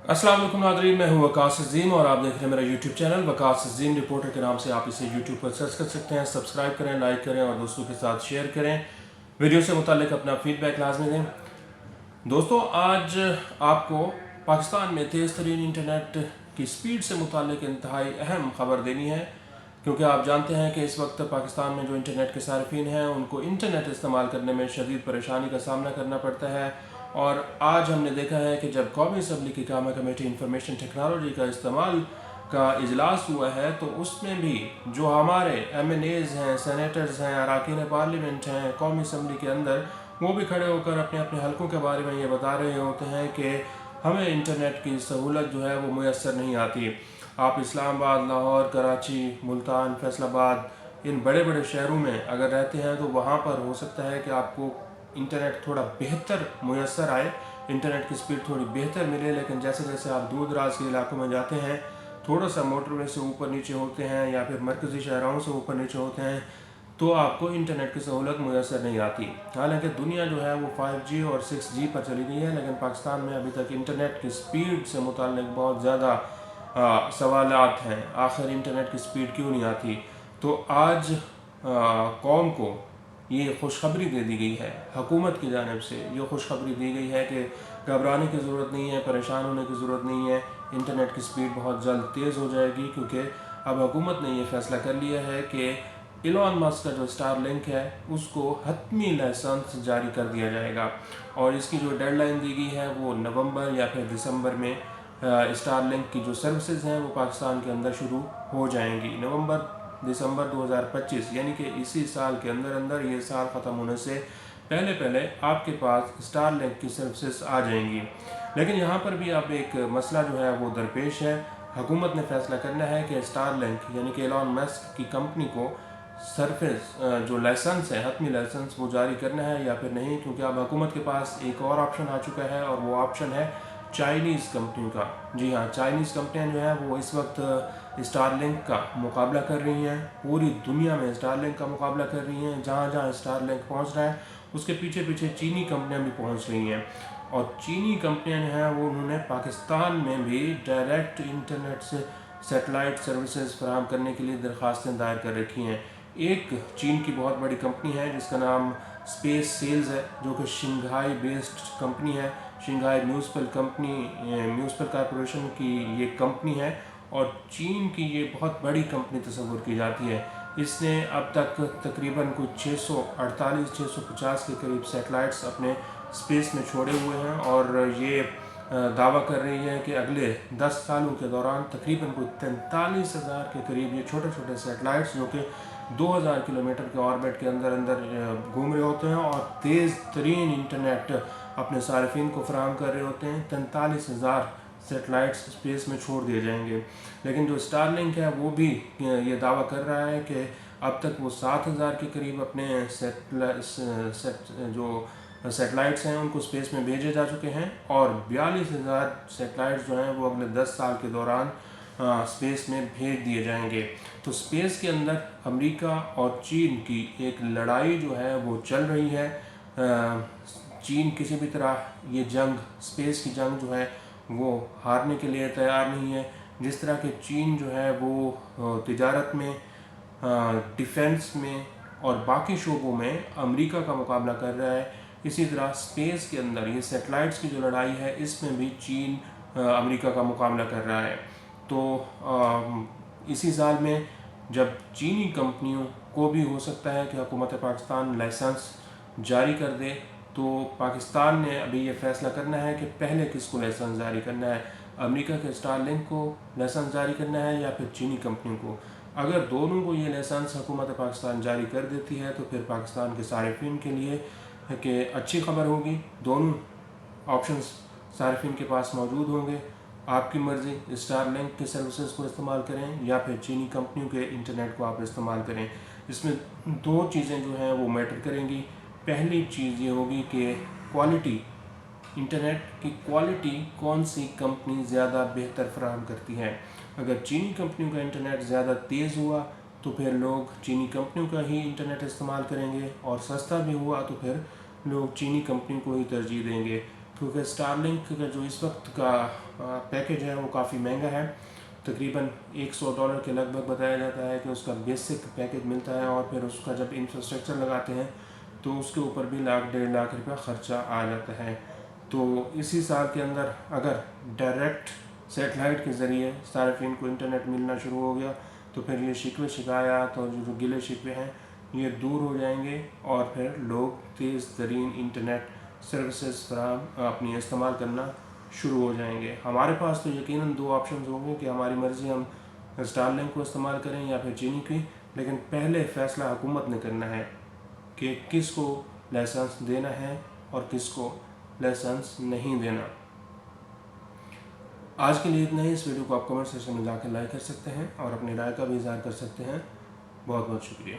अस्सलाम वालेकुम नाज़रीन, मैं हूं वकास अज़ीम और आप देख रहे हैं मेरा यूट्यूब चैनल वकास अज़ीम रिपोर्टर के नाम से। आप इसे यूट्यूब पर सर्च कर सकते हैं। सब्सक्राइब करें, लाइक करें और दोस्तों के साथ शेयर करें। वीडियो से मुताल्लिक अपना फीडबैक लाजमी दें। दोस्तों, आज आपको पाकिस्तान में तेज़ तरीन इंटरनेट की स्पीड से मुताल्लिक इंतहाई अहम खबर देनी है, क्योंकि आप जानते हैं कि इस वक्त पाकिस्तान में जो इंटरनेट के सार्फिन हैं उनको इंटरनेट इस्तेमाल करने में शदीद परेशानी का सामना करना पड़ता है। और आज हमने देखा है कि जब कौमी असम्बली की कामा कमेटी इंफॉर्मेशन टेक्नोलॉजी का इस्तेमाल का इजलास हुआ है, तो उसमें भी जो हमारे MNAs हैं, सेनेटर्स हैं, अरकान पार्लियामेंट हैं कौमी असम्बली के अंदर, वो भी खड़े होकर अपने अपने हलकों के बारे में ये बता रहे होते हैं कि हमें इंटरनेट की सहूलत जो है वो मुयसर नहीं आती। आप इस्लामाबाद, लाहौर, कराची, मुल्तान, फैसलाबाद, इन बड़े बड़े शहरों में अगर रहते हैं तो वहाँ पर हो सकता है कि आपको इंटरनेट थोड़ा बेहतर मुयसर आए, इंटरनेट की स्पीड थोड़ी बेहतर मिले। लेकिन जैसे जैसे आप दूर दराज के इलाकों में जाते हैं, थोड़ा सा मोटरवे से ऊपर नीचे होते हैं या फिर मरकज़ी शहरों से ऊपर नीचे होते हैं, तो आपको इंटरनेट की सहूलत मुयसर नहीं आती। हालांकि दुनिया जो है वो 5G और 6G पर चली गई है, लेकिन पाकिस्तान में अभी तक इंटरनेट की स्पीड से मुताल्लिक बहुत ज़्यादा सवालात हैं। आखिर इंटरनेट की स्पीड क्यों नहीं आती? तो आज कौम को ये खुशखबरी दे दी गई है, हुकूमत की जानिब से ये खुशखबरी दी गई है कि घबराने की ज़रूरत नहीं है, परेशान होने की ज़रूरत नहीं है। इंटरनेट की स्पीड बहुत जल्द तेज़ हो जाएगी, क्योंकि अब हुकूमत ने ये फ़ैसला कर लिया है कि एलन मस्क का जो स्टारलिंक है उसको हतमी लाइसेंस जारी कर दिया जाएगा। और इसकी जो डेडलाइन दी गई है वो नवंबर या फिर दिसंबर में स्टारलिंक की जो सर्विसेज हैं वो पाकिस्तान के अंदर शुरू हो जाएंगी। नवंबर दिसंबर 2025, यानी कि इसी साल के अंदर अंदर, ये साल ख़त्म होने से पहले पहले आपके पास स्टारलिंक की सर्विसेज आ जाएंगी। लेकिन यहाँ पर भी अब एक मसला जो है वो दरपेश है। हुकूमत ने फैसला करना है कि स्टारलिंक यानी कि एलन मस्क की कंपनी को सर्विस जो लाइसेंस है, हतमी लाइसेंस, वो जारी करना है या फिर नहीं। क्योंकि अब हुकूमत के पास एक और ऑप्शन आ चुका है, और वो ऑप्शन है चाइनीज़ कंपनियों का। जी हाँ, चाइनीज़ कंपनियां जो हैं वो इस वक्त स्टारलिंक का मुकाबला कर रही हैं। पूरी दुनिया में स्टारलिंक का मुकाबला कर रही हैं। जहाँ जहाँ स्टारलिंक पहुँच रहा है उसके पीछे पीछे चीनी कंपनियां भी पहुँच रही हैं। और चीनी कंपनियां जो हैं वो उन्होंने पाकिस्तान में भी डायरेक्ट इंटरनेट से सेटेलाइट सर्विसेज फराहम करने के लिए दरख्वास्तें दायर कर रखी हैं। एक चीन की बहुत बड़ी कंपनी है जिसका नाम स्पेस सेल्स है, जो कि शंघाई बेस्ड कंपनी है। शंघाई म्यूनिसिपल कॉरपोरेशन की ये कंपनी है, और चीन की ये बहुत बड़ी कंपनी तस्वुर की जाती है। इसने अब तक तकरीबन कुछ 650 के करीब सैटेलाइट्स अपने स्पेस में छोड़े हुए हैं, और ये दावा कर रही है कि अगले 10 सालों के दौरान तकरीबन कुछ 43,000 के करीब ये छोटे छोटे सैटेलाइट्स, जो कि 2000 किलोमीटर के ऑर्बिट के अंदर अंदर घूम रहे होते हैं और तेज़ तरीन इंटरनेट अपने सार्फिन को फराहम कर रहे होते हैं, 43,000 सेटेलाइट्स स्पेस में छोड़ दिए जाएंगे। लेकिन जो स्टारलिंक है वो भी ये दावा कर रहा है कि अब तक वो 7,000 के करीब अपने जो सेटेलाइट्स हैं उनको स्पेस में भेजे जा चुके हैं, और 42,000 सेटेलाइट्स जो हैं वो अगले 10 साल के दौरान स्पेस में भेज दिए जाएंगे। तो स्पेस के अंदर अमेरिका और चीन की एक लड़ाई जो है वो चल रही है। चीन किसी भी तरह ये जंग, स्पेस की जंग जो है वो हारने के लिए तैयार नहीं है। जिस तरह के चीन जो है वो तिजारत में, डिफेंस में और बाकी शोबों में अमेरिका का मुकाबला कर रहा है, इसी तरह स्पेस के अंदर ये सैटेलाइट्स की जो लड़ाई है इसमें भी चीन अमेरिका का मुकाबला कर रहा है। तो इसी साल में जब चीनी कंपनियों को भी हो सकता है कि हुकूमत पाकिस्तान लाइसेंस जारी कर दे, तो पाकिस्तान ने अभी ये फ़ैसला करना है कि पहले किसको लाइसेंस जारी करना है, अमेरिका के स्टारलिंक को लाइसेंस जारी करना है या फिर चीनी कंपनियों को। अगर दोनों को ये लाइसेंस हुकूमत पाकिस्तान जारी कर देती है तो फिर पाकिस्तान के सार्फिन के लिए कि अच्छी खबर होगी। दोनों ऑप्शंस सार्फिन के पास मौजूद होंगे। आपकी मर्ज़ी, स्टारलिंक के सर्विसेज को इस्तेमाल करें या फिर चीनी कंपनियों के इंटरनेट को आप इस्तेमाल करें। इसमें दो चीज़ें जो हैं वो मैटर करेंगी। पहली चीज़ ये होगी कि क्वालिटी, इंटरनेट की क्वालिटी कौन सी कंपनी ज़्यादा बेहतर फराहम करती है। अगर चीनी कंपनियों का इंटरनेट ज़्यादा तेज़ हुआ तो फिर लोग चीनी कंपनियों का ही इंटरनेट इस्तेमाल करेंगे, और सस्ता भी हुआ तो फिर लोग चीनी कंपनी को ही तरजीह देंगे। क्योंकि स्टारलिंक का जो इस वक्त का पैकेज है वो काफ़ी महंगा है, तकरीबन $100 के लगभग बताया जाता है कि उसका बेसिक पैकेज मिलता है, और फिर उसका जब इंफ्रास्ट्रक्चर लगाते हैं तो उसके ऊपर भी लाख 1.5 लाख रुपया ख़र्चा आ जाता है। तो इसी साल के अंदर अगर डायरेक्ट सेटेलाइट के ज़रिए सार्फिन को इंटरनेट मिलना शुरू हो गया तो फिर ये शिकवे शिकायत और जो गिले शिकवे हैं ये दूर हो जाएंगे, और फिर लोग तेज़ तरीन इंटरनेट सर्विसेज फराहम अपनी इस्तेमाल करना शुरू हो जाएंगे। हमारे पास तो यकीनन 2 ऑप्शन होंगे कि हमारी मर्ज़ी हम स्टारलिंक को इस्तेमाल करें या फिर चीनी की, लेकिन पहले फ़ैसला हुकूमत ने करना है कि किसको लाइसेंस देना है और किसको लाइसेंस नहीं देना। आज के लिए इतना ही। इस वीडियो को आप कमेंट सेक्शन में जाकर लाइक कर सकते हैं और अपनी राय का भी इज़हार कर सकते हैं। बहुत बहुत शुक्रिया।